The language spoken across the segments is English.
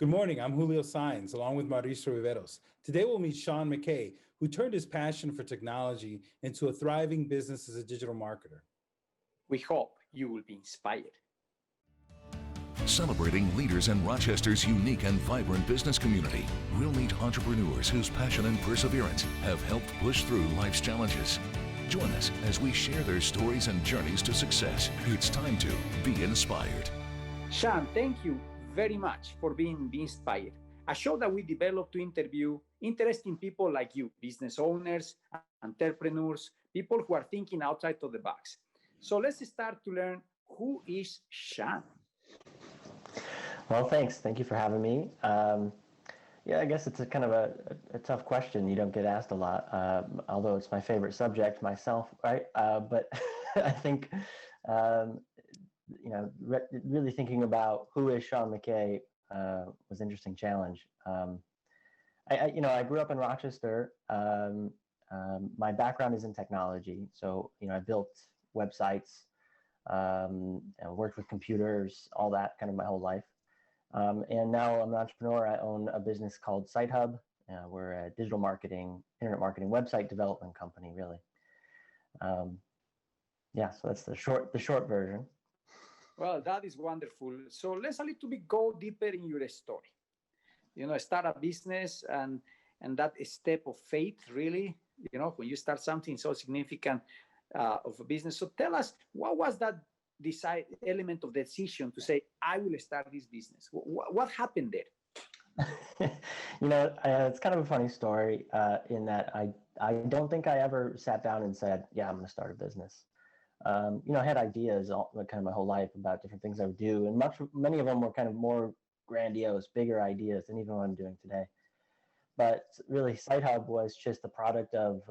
Good morning. I'm Julio Sainz, along with Mauricio Riveros. Today we'll meet Sean McKay, who turned his passion for technology into a thriving business as a digital marketer. We hope you will be inspired. Celebrating leaders in Rochester's unique and vibrant business community, we'll meet entrepreneurs whose passion and perseverance have helped push through life's challenges. Join us as we share their stories and journeys to success. It's time to be inspired. Sean, thank you very much for being Be Inspired, a show that we developed to interview interesting people like you, business owners, entrepreneurs, people who are thinking outside of the box. So let's start to learn, who is Sean? Well, thanks. Thank you for having me. Yeah, I guess it's a kind of a tough question. You don't get asked a lot, although it's my favorite subject myself, right? But I think, really thinking about who is Sean McKay was an interesting challenge. I grew up in Rochester. My background is in technology. So, I built websites, worked with computers, all that kind of my whole life. And now I'm an entrepreneur. I own a business called SiteHub. We're a digital marketing, internet marketing, website development company, really. So that's the short version. Well, that is wonderful. So let's a little bit go deeper in your story. Start a business and that step of faith, really, when you start something so significant of a business. So tell us, what was that element of decision to say, I will start this business? What happened there? It's kind of a funny story in that I don't think I ever sat down and said, yeah, I'm going to start a business. I had ideas kind of my whole life about different things I would do, and many of them were kind of more grandiose, bigger ideas than even what I'm doing today. But really, SiteHub was just the product of,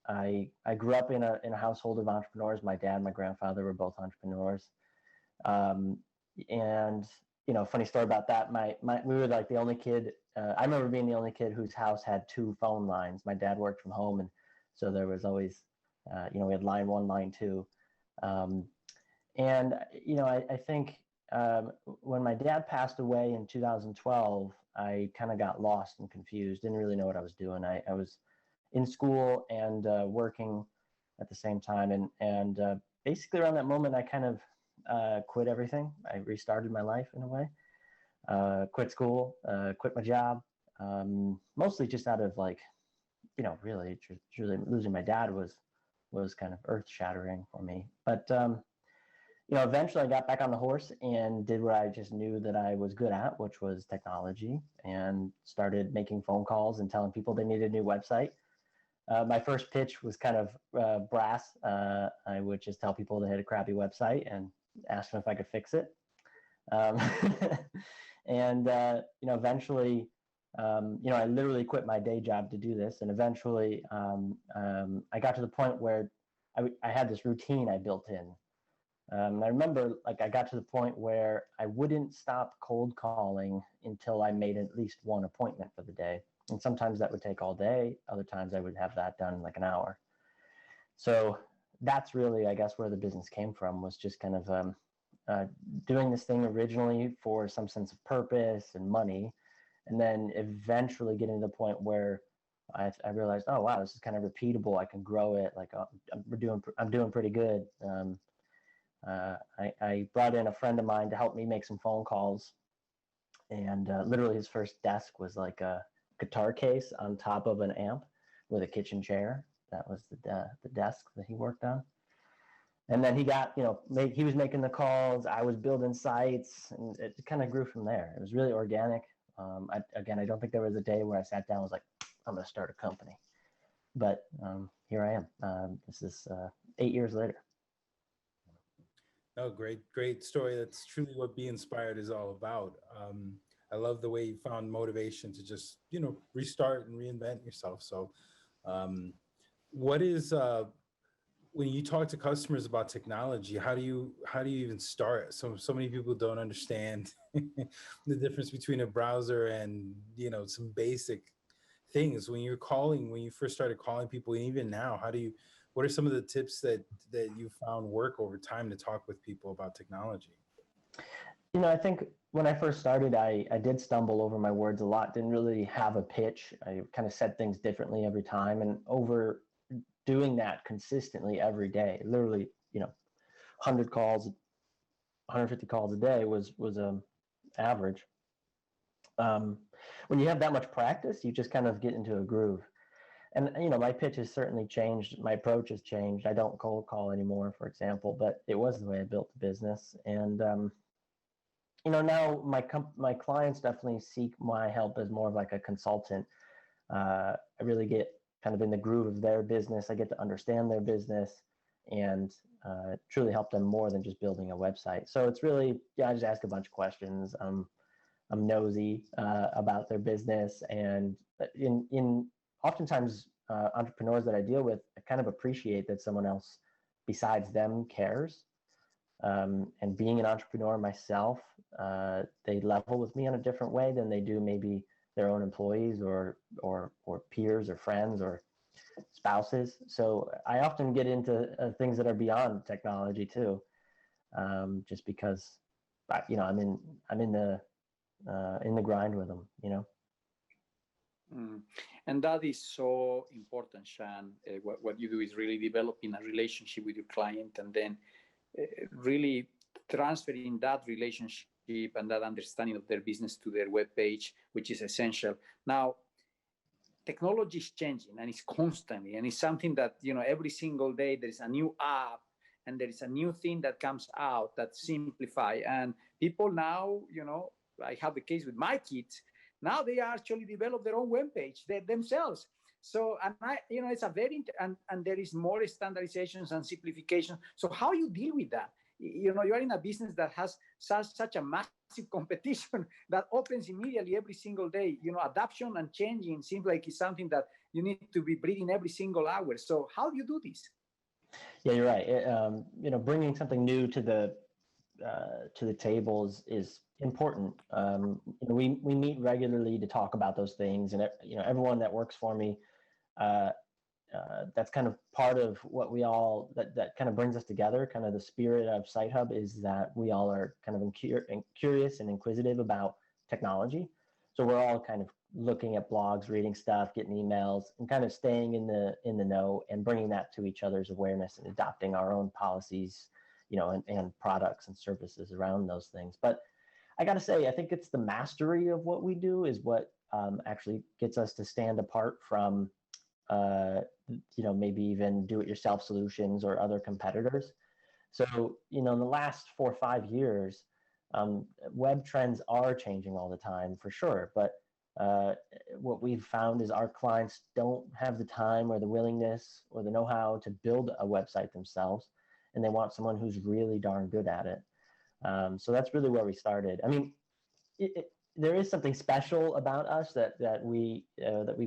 I grew up in a household of entrepreneurs. My dad and my grandfather were both entrepreneurs. Funny story about that. We were like the only kid. I remember being the only kid whose house had 2 phone lines. My dad worked from home, and so there was always, we had line 1, line 2. I think when my dad passed away in 2012, I kind of got lost and confused. Didn't really know what I was doing. I was in school and working at the same time. And basically around that moment, I kind of quit everything. I restarted my life in a way, quit school, quit my job, mostly just out of really losing my dad was kind of earth shattering for me. But, eventually I got back on the horse and did what I just knew that I was good at, which was technology, and started making phone calls and telling people they needed a new website. My first pitch was kind of brass. I would just tell people they had a crappy website and ask them if I could fix it. Eventually, I literally quit my day job to do this. And eventually, I got to the point where I had this routine I built in. And I remember, I got to the point where I wouldn't stop cold calling until I made at least one appointment for the day. And sometimes that would take all day. Other times I would have that done in like an hour. So that's really, I guess, where the business came from, was just kind of doing this thing originally for some sense of purpose and money. And then eventually getting to the point where I realized, oh, wow, this is kind of repeatable. I can grow it. I'm doing pretty good. I brought in a friend of mine to help me make some phone calls. And literally his first desk was like a guitar case on top of an amp with a kitchen chair. That was the desk that he worked on. And then he got, he was making the calls. I was building sites, and it kind of grew from there. It was really organic. I don't think there was a day where I sat down and was like, I'm going to start a company. But here I am. This is 8 years later. Oh, great story. That's truly what Be Inspired is all about. I love the way you found motivation to just, restart and reinvent yourself. So what is, when you talk to customers about technology, how do you even start? So many people don't understand the difference between a browser and, some basic things. When you first started calling people, and even now, what are some of the tips that you found work over time to talk with people about technology? I think when I first started, I did stumble over my words a lot, didn't really have a pitch. I kind of said things differently every time. And over doing that consistently every day, literally, 100 calls, 150 calls a day was average. When you have that much practice, you just kind of get into a groove. And my pitch has certainly changed. My approach has changed. I don't cold call anymore, for example, but it was the way I built the business. And now my clients definitely seek my help as more of like a consultant. I really get kind of in the groove of their business. I get to understand their business and truly help them more than just building a website. So it's really, I just ask a bunch of questions. I'm nosy about their business, and in oftentimes entrepreneurs that I deal with, I kind of appreciate that someone else besides them cares. And being an entrepreneur myself, they level with me in a different way than they do maybe their own employees or peers or friends or spouses. So I often get into things that are beyond technology too, just because I'm in the grind with them. And that is so important, Sean. What you do is really developing a relationship with your client, and then really transferring that relationship and that understanding of their business to their web page, which is essential. Now, technology is changing, and it's constantly, and it's something that every single day there is a new app, and there is a new thing that comes out that simplify. And people now, I have the case with my kids. Now they actually develop their own web page themselves. So, and it's a very, and there is more standardizations and simplification. So how you deal with that? You are in a business that has such a massive competition that opens immediately every single day. Adoption and changing seems like it's something that you need to be breathing every single hour. So how do you do this? Yeah, you're right. Bringing something new to the table is important. We meet regularly to talk about those things, and everyone that works for me, that's kind of part of what we all that kind of brings us together. Kind of the spirit of SiteHub is that we all are kind of curious and inquisitive about technology. So we're all kind of looking at blogs, reading stuff, getting emails, and kind of staying in the know and bringing that to each other's awareness and adopting our own policies, and products and services around those things. But I got to say, I think it's the mastery of what we do is what actually gets us to stand apart from, maybe even do-it-yourself solutions or other competitors. So, in the last 4 or 5 years, web trends are changing all the time for sure. But what we've found is our clients don't have the time or the willingness or the know-how to build a website themselves, and they want someone who's really darn good at it. So that's really where we started. I mean, there is something special about us that we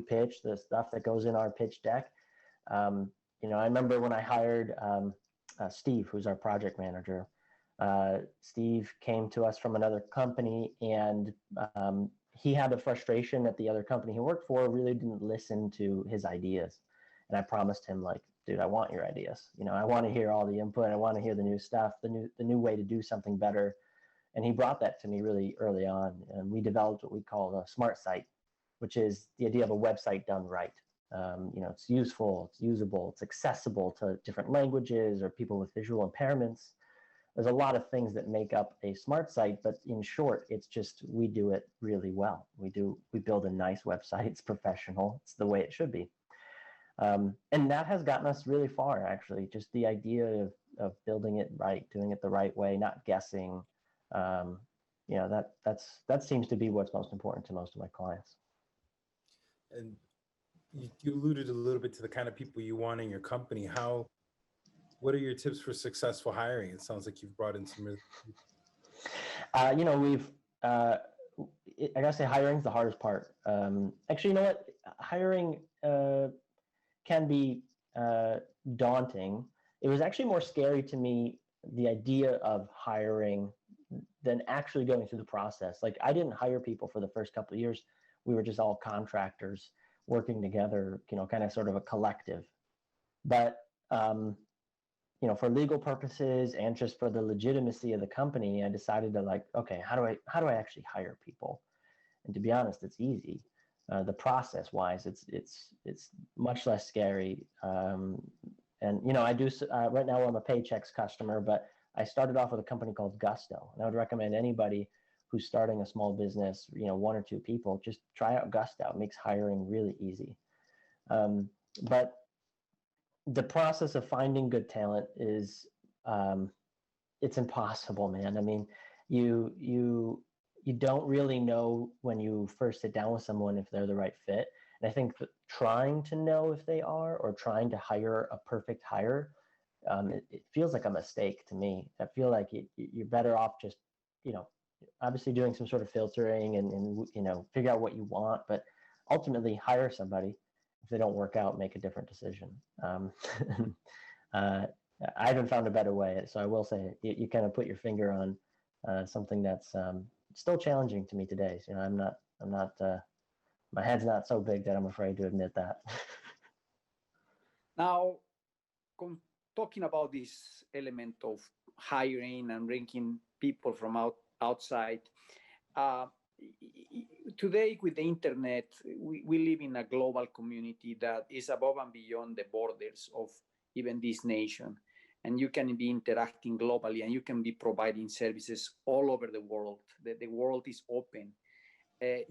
pitch, the stuff that goes in our pitch deck. I remember when I hired Steve, who's our project manager. Steve came to us from another company, and he had a frustration that the other company he worked for really didn't listen to his ideas. And I promised him, like, dude, I want your ideas. I want to hear all the input. I want to hear the new stuff, the new way to do something better. And he brought that to me really early on. And we developed what we call a smart site, which is the idea of a website done right. It's useful, it's usable, it's accessible to different languages or people with visual impairments. There's a lot of things that make up a smart site, but in short, it's just we do it really well. We build a nice website. It's professional. It's the way it should be. And that has gotten us really far, actually. Just the idea of building it right, doing it the right way, not guessing. That seems to be what's most important to most of my clients. And you alluded a little bit to the kind of people you want in your company. What are your tips for successful hiring? It sounds like you've brought in some really. I gotta say, hiring's the hardest part. Actually, you know what? Hiring can be daunting. It was actually more scary to me, the idea of hiring, than actually going through the process. Like, I didn't hire people for the first couple of years. We were just all contractors working together, kind of sort of a collective. But for legal purposes and just for the legitimacy of the company, I decided to like, okay, how do I actually hire people? And to be honest, it's easy. The process wise, it's much less scary. And I do right now I'm a Paychex customer, but I started off with a company called Gusto, and I would recommend anybody who's starting a small business, one or two people, just try out Gusto. It makes hiring really easy. But the process of finding good talent is it's impossible, man. I mean, you don't really know when you first sit down with someone if they're the right fit. And I think that trying to know if they are, or trying to hire a perfect hire, it feels like a mistake to me. I feel like you're better off just, obviously doing some sort of filtering and figure out what you want, but ultimately hire somebody. If they don't work out, make a different decision. I haven't found a better way. So I will say you kind of put your finger on something that's still challenging to me today. So, I'm not, my head's not so big that I'm afraid to admit that. Now, talking about this element of hiring and bringing people from outside, today with the internet, we live in a global community that is above and beyond the borders of even this nation. And you can be interacting globally, and you can be providing services all over the world. The world is open.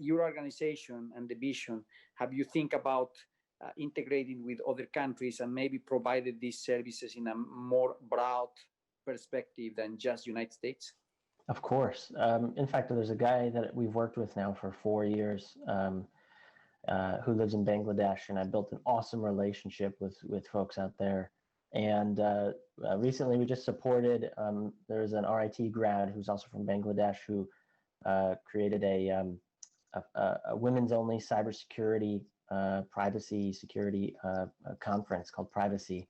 Your organization and the vision, have you think about integrating with other countries and maybe provided these services in a more broad perspective than just United States? Of course. In fact, there's a guy that we've worked with now for 4 years who lives in Bangladesh, and I built an awesome relationship with folks out there. And recently we just supported, there's an RIT grad who's also from Bangladesh who created a women's only cybersecurity, privacy security conference called Privacy.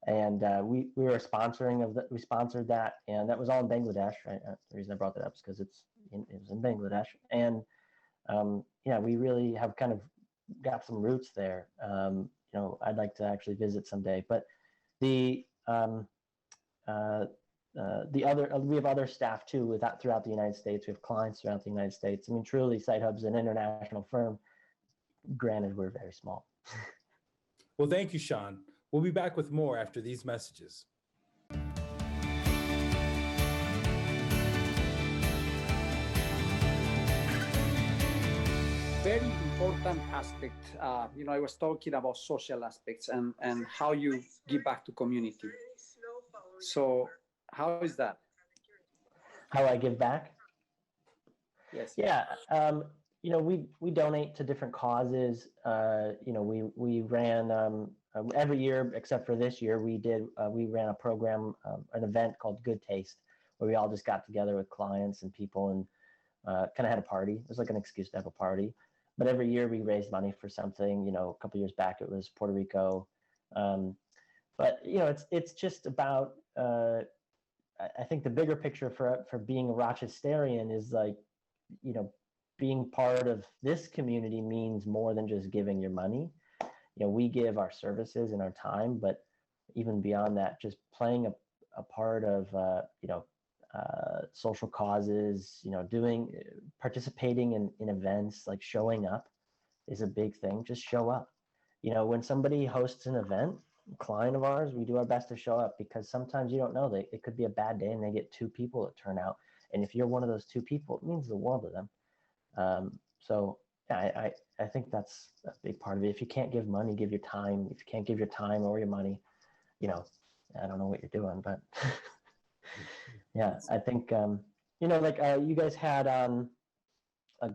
And we were we sponsored that, and that was all in Bangladesh. Right? The reason I brought that up is because it was in Bangladesh. And we really have kind of got some roots there. I'd like to actually visit someday, but we have other staff too throughout the United States. We have clients throughout the United States. I mean, truly, SiteHub's an international firm. Granted, we're very small. Well, thank you, Sean. We'll be back with more after these messages. Very important aspect. I was talking about social aspects and how you give back to community. So how is that? How I give back? Yes. Yeah. We donate to different causes. We ran every year except for this year. We ran a program, an event called Good Taste, where we all just got together with clients and people and kind of had a party. It was like an excuse to have a party. But every year we raised money for something. A couple of years back it was Puerto Rico. But it's just about. I think the bigger picture for being a Rochesterian is like, being part of this community means more than just giving your money. We give our services and our time, but even beyond that, just playing a part of, social causes, participating in events, like showing up is a big thing. Just show up. When somebody hosts an event, a client of ours, we do our best to show up, because sometimes you don't know, it could be a bad day and they get 2 people that turn out. And if you're one of those 2 people, it means the world to them. So I think that's a big part of it. If you can't give money, give your time. If you can't give your time or your money, I don't know what you're doing, but yeah, I think, you guys had a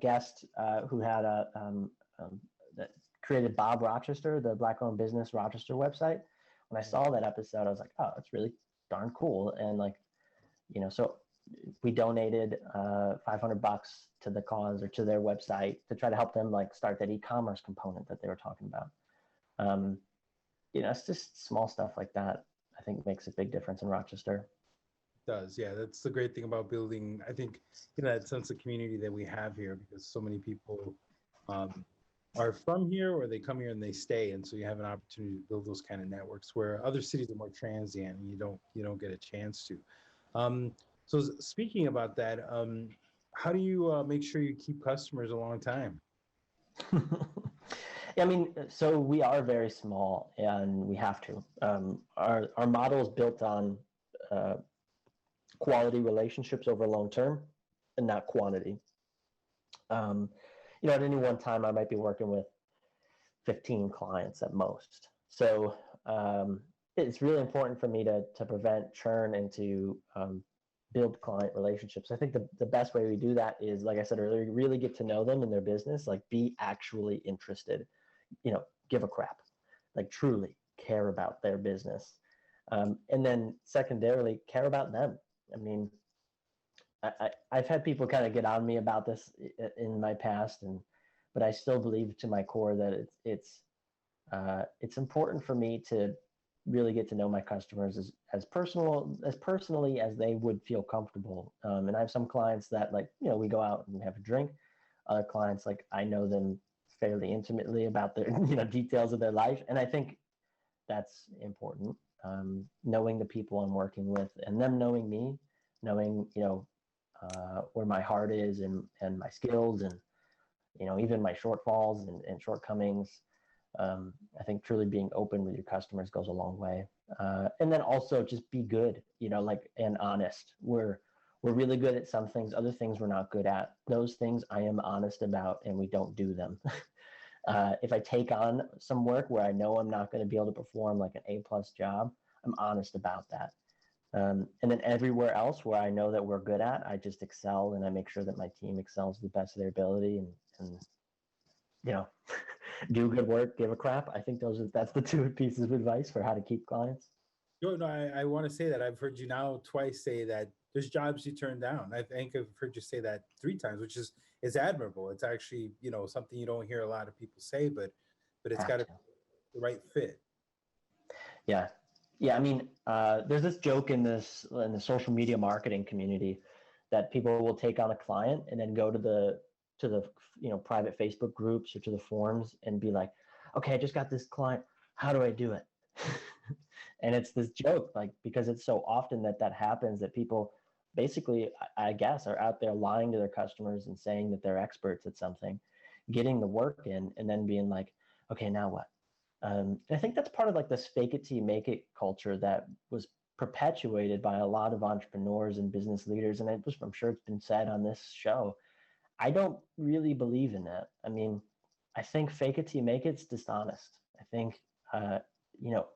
guest who had that created Bob Rochester, the Black-owned business Rochester website. When I saw that episode, I was like, oh, that's really darn cool. And so we donated $500 to the cause or to their website to try to help them start that e-commerce component that they were talking about. It's just small stuff like that, I think, makes a big difference in Rochester. It does. Yeah, that's the great thing about building, I think, that sense of community that we have here, because so many people are from here, or they come here and they stay, and so you have an opportunity to build those kind of networks where other cities are more transient and you don't get a chance to. So speaking about that, how do you make sure you keep customers a long time? Yeah, I mean, so we are very small, and we have to. Our model is built on quality relationships over long term, and not quantity. At any one time, I might be working with 15 clients at most. So it's really important for me to prevent churn and to build client relationships. I think the best way we do that is, like I said earlier, really get to know them and their business, like be actually interested, give a crap, like truly care about their business. And then secondarily, care about them. I mean, I've had people kind of get on me about this in my past, but I still believe to my core that it's important for me to really get to know my customers as personally as they would feel comfortable. And I have some clients that, like, we go out and have a drink. Other clients, like, I know them fairly intimately about their details of their life, and I think that's important. Knowing the people I'm working with and them knowing me, knowing where my heart is and my skills and even my shortfalls and shortcomings. I think truly being open with your customers goes a long way. And then also just be good, and honest. We're really good at some things, other things we're not good at. Those things I am honest about, and we don't do them. If I take on some work where I know I'm not going to be able to perform like an A+ job, I'm honest about that. And then everywhere else where I know that we're good at, I just excel, and I make sure that my team excels to the best of their ability, and do good work, give a crap. I think that's the two pieces of advice for how to keep clients. No, I want to say that I've heard you now twice say that there's jobs you turn down. I think I've heard you say that 3 times, which is admirable. It's actually, something you don't hear a lot of people say, but it's got to be the right fit. Yeah. I mean, there's this joke in the social media marketing community that people will take on a client and then go to the private Facebook groups or to the forums and be like, okay, I just got this client. How do I do it? And it's this joke, like, because it's so often that happens, that people basically, I guess, are out there lying to their customers and saying that they're experts at something, getting the work in, and then being like, okay, now what? I think that's part of like this fake it till you make it culture that was perpetuated by a lot of entrepreneurs and business leaders. And I'm sure it's been said on this show. I don't really believe in that. I mean, I think fake it till you make it's dishonest. I think,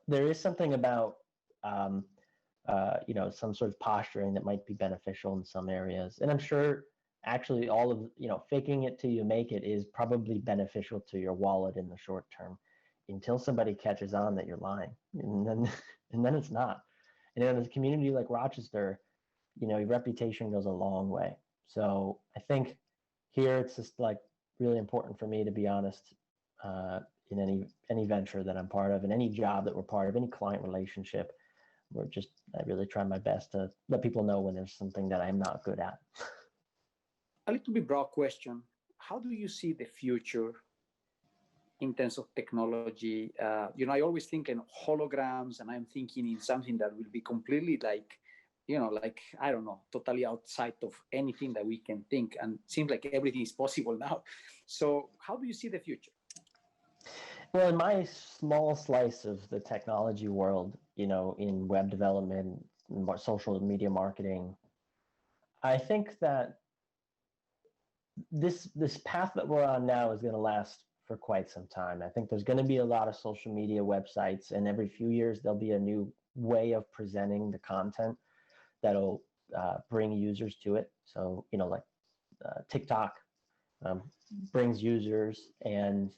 there is something about, some sort of posturing that might be beneficial in some areas. And I'm sure actually all of, faking it till you make it is probably beneficial to your wallet in the short term, until somebody catches on that you're lying. And then it's not. And in a community like Rochester, your reputation goes a long way. So I think here it's just like really important for me to be honest in any venture that I'm part of, in any job that we're part of, any client relationship. I really try my best to let people know when there's something that I'm not good at. A little bit broad question. How do you see the future in terms of technology? I always think in holograms, and I'm thinking in something that will be completely like, I don't know, totally outside of anything that we can think, and it seems like everything is possible now. So how do you see the future? Well, in my small slice of the technology world, in web development, social media marketing, I think that this path that we're on now is going to last for quite some time. I think there's going to be a lot of social media websites, and every few years there'll be a new way of presenting the content that'll bring users to it. So, like TikTok brings users, and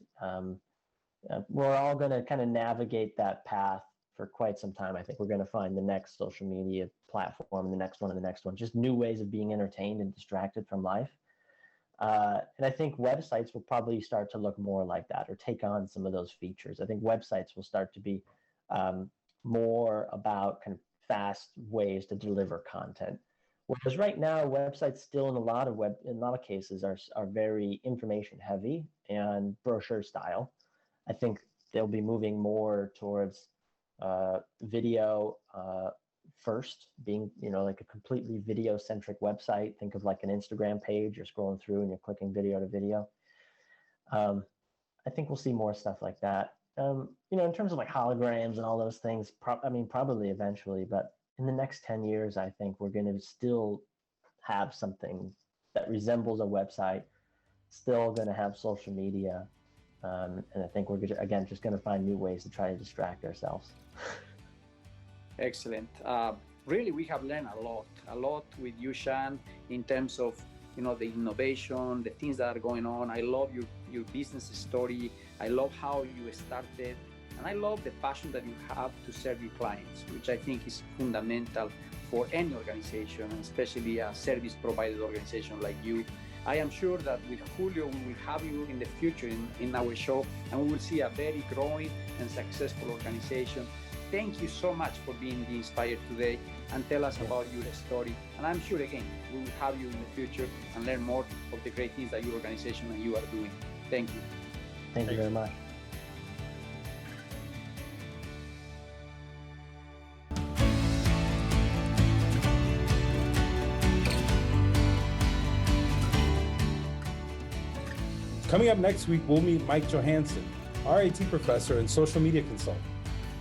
we're all going to kind of navigate that path for quite some time. I think we're going to find the next social media platform, the next one, and the next one, just new ways of being entertained and distracted from life. And I think websites will probably start to look more like that, or take on some of those features. I think websites will start to be more about kind of fast ways to deliver content, Whereas right now, websites still in a lot of cases are very information heavy and brochure style. I think they'll be moving more towards video first, being like a completely video centric website. Think of like an Instagram page. You're scrolling through and you're clicking video to video. I think we'll see more stuff like that. In terms of like holograms and all those things, probably eventually, but in the next 10 years, I think we're going to still have something that resembles a website, still going to have social media. And I think we're, again, just going to find new ways to try to distract ourselves. Excellent. Really, we have learned a lot with you, Sean, in terms of the innovation, the things that are going on. I love your business story. I love how you started, and I love the passion that you have to serve your clients, which I think is fundamental for any organization, and especially a service provider organization like you. I am sure that with Julio, we will have you in the future in our show, and we will see a very growing and successful organization. Thank you so much for being the Inspired today and tell us about your story. And I'm sure, again, we will have you in the future and learn more of the great things that your organization and you are doing. Thank you. Thank you very much. Coming up next week, we'll meet Mike Johansson, RIT professor and social media consultant.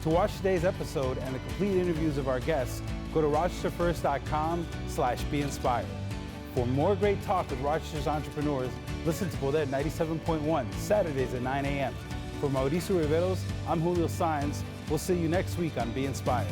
To watch today's episode and the complete interviews of our guests, go to rochesterfirst.com/be-inspired. For more great talk with Rochester's entrepreneurs, listen to Poder 97.1, Saturdays at 9 a.m. For Mauricio Riveros, I'm Julio Saenz. We'll see you next week on Be Inspired.